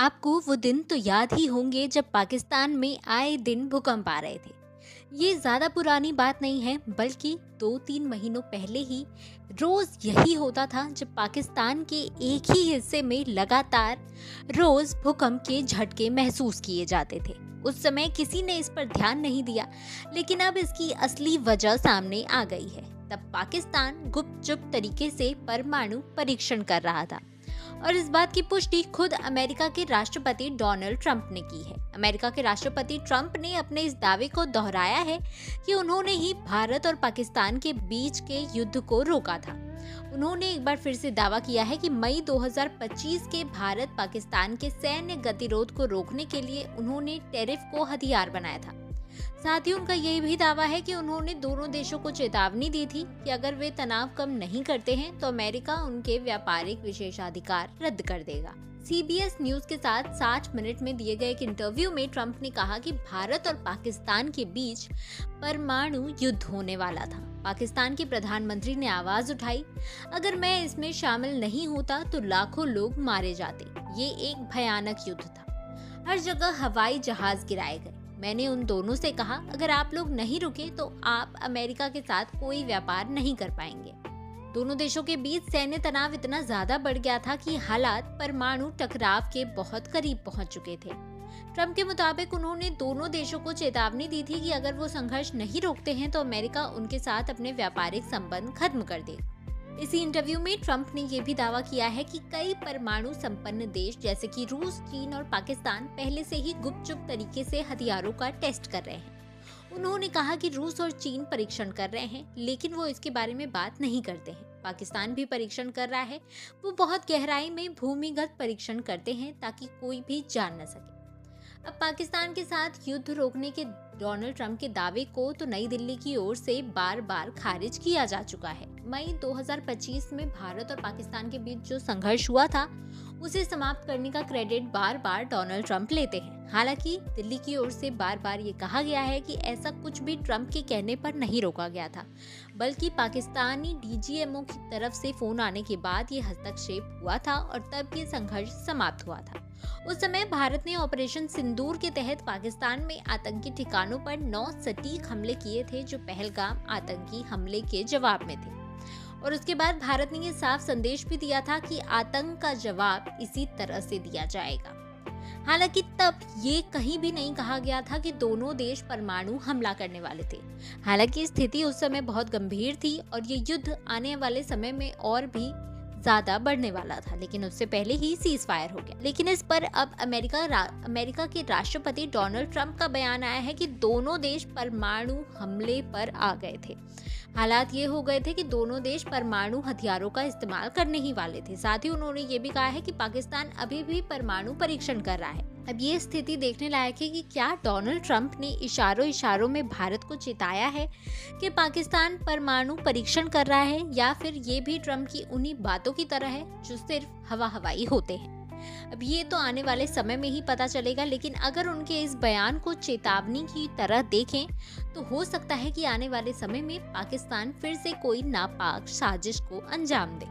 आपको वो दिन तो याद ही होंगे जब पाकिस्तान में आए दिन भूकंप आ रहे थे। ये ज्यादा पुरानी बात नहीं है, बल्कि 2-3 महीनों पहले ही रोज यही होता था जब पाकिस्तान के एक ही हिस्से में लगातार रोज भूकंप के झटके महसूस किए जाते थे। उस समय किसी ने इस पर ध्यान नहीं दिया, लेकिन अब इसकी असली वजह सामने आ गई है। तब पाकिस्तान गुपचुप तरीके से परमाणु परीक्षण कर रहा था और इस बात की पुष्टि खुद अमेरिका के राष्ट्रपति डोनाल्ड ट्रंप ने की है। अमेरिका के राष्ट्रपति ट्रंप ने अपने इस दावे को दोहराया है कि उन्होंने ही भारत और पाकिस्तान के बीच के युद्ध को रोका था। उन्होंने एक बार फिर से दावा किया है कि मई 2025 के भारत पाकिस्तान के सैन्य गतिरोध को रोकने के लिए उन्होंने टेरिफ को हथियार बनाया था। साथ ही उनका यह भी दावा है कि उन्होंने दोनों देशों को चेतावनी दी थी कि अगर वे तनाव कम नहीं करते हैं तो अमेरिका उनके व्यापारिक विशेषाधिकार रद्द कर देगा। CBS न्यूज के साथ 60 मिनट में दिए गए एक इंटरव्यू में ट्रंप ने कहा कि भारत और पाकिस्तान के बीच परमाणु युद्ध होने वाला था। पाकिस्तान के प्रधानमंत्री ने आवाज उठाई, अगर मैं इसमें शामिल नहीं होता तो लाखों लोग मारे जाते। ये एक भयानक युद्ध था। हर जगह हवाई जहाज गिराए गए। मैंने उन दोनों से कहा, अगर आप लोग नहीं रुके तो आप अमेरिका के साथ कोई व्यापार नहीं कर पाएंगे। दोनों देशों के बीच सैन्य तनाव इतना ज्यादा बढ़ गया था कि हालात परमाणु टकराव के बहुत करीब पहुंच चुके थे। ट्रंप के मुताबिक उन्होंने दोनों देशों को चेतावनी दी थी कि अगर वो संघर्ष नहीं रोकते हैं तो अमेरिका उनके साथ अपने व्यापारिक संबंध खत्म कर देगा। इसी इंटरव्यू में ट्रंप ने यह भी दावा किया है कि कई परमाणु संपन्न देश जैसे कि रूस, चीन और पाकिस्तान पहले से ही गुपचुप तरीके से हथियारों का टेस्ट कर रहे हैं। उन्होंने कहा कि रूस और चीन परीक्षण कर रहे हैं, लेकिन वो इसके बारे में बात नहीं करते हैं। पाकिस्तान भी परीक्षण कर रहा है। वो बहुत गहराई में भूमिगत परीक्षण करते हैं ताकि कोई भी जान न सके। अब पाकिस्तान के साथ युद्ध रोकने के डोनाल्ड ट्रंप के दावे को तो नई दिल्ली की ओर से बार बार खारिज किया जा चुका है। मई 2025 में भारत और पाकिस्तान के बीच जो संघर्ष हुआ था उसे समाप्त करने का क्रेडिट बार बार डोनाल्ड ट्रंप लेते हैं। हालांकि दिल्ली की ओर से बार बार ये कहा गया है कि ऐसा कुछ भी ट्रंप के कहने पर नहीं रोका गया था, बल्कि पाकिस्तानी DGMO की तरफ से फोन आने के बाद ये हस्तक्षेप हुआ था और तब ये संघर्ष समाप्त हुआ था। उस समय भारत ने ऑपरेशन सिंदूर के तहत पाकिस्तान में आतंकी ठिकानों पर 9 सटीक हमले किए थे, जो पहलगाम आतंकी हमले के जवाब में थे। और उसके बाद भारत ने ये साफ संदेश भी दिया था कि आतंक का जवाब इसी तरह से दिया जाएगा। हालांकि तब ये कहीं भी नहीं कहा गया था कि दोनों देश परमाणु हमला करने वाले थे। हालांकि स्थिति उस समय बहुत गंभीर थी और ये युद्ध आने वाले समय में और भी ज्यादा बढ़ने वाला था, लेकिन उससे पहले ही सीज फायर हो गया। लेकिन इस पर अब अमेरिका के राष्ट्रपति डोनाल्ड ट्रंप का बयान आया है कि दोनों देश परमाणु हमले पर आ गए थे। हालात ये हो गए थे कि दोनों देश परमाणु हथियारों का इस्तेमाल करने ही वाले थे। साथ ही उन्होंने ये भी कहा है कि पाकिस्तान अभी भी परमाणु परीक्षण कर रहा है। अब ये स्थिति देखने लायक है कि क्या डोनाल्ड ट्रंप ने इशारों में भारत को चेताया है कि पाकिस्तान परमाणु परीक्षण कर रहा है, या फिर ये भी ट्रंप की उन्हीं बातों की तरह है जो सिर्फ हवाई होते हैं। अब ये तो आने वाले समय में ही पता चलेगा, लेकिन अगर उनके इस बयान को चेतावनी की तरह देखें तो हो सकता है कि आने वाले समय में पाकिस्तान फिर से कोई नापाक साजिश को अंजाम दे।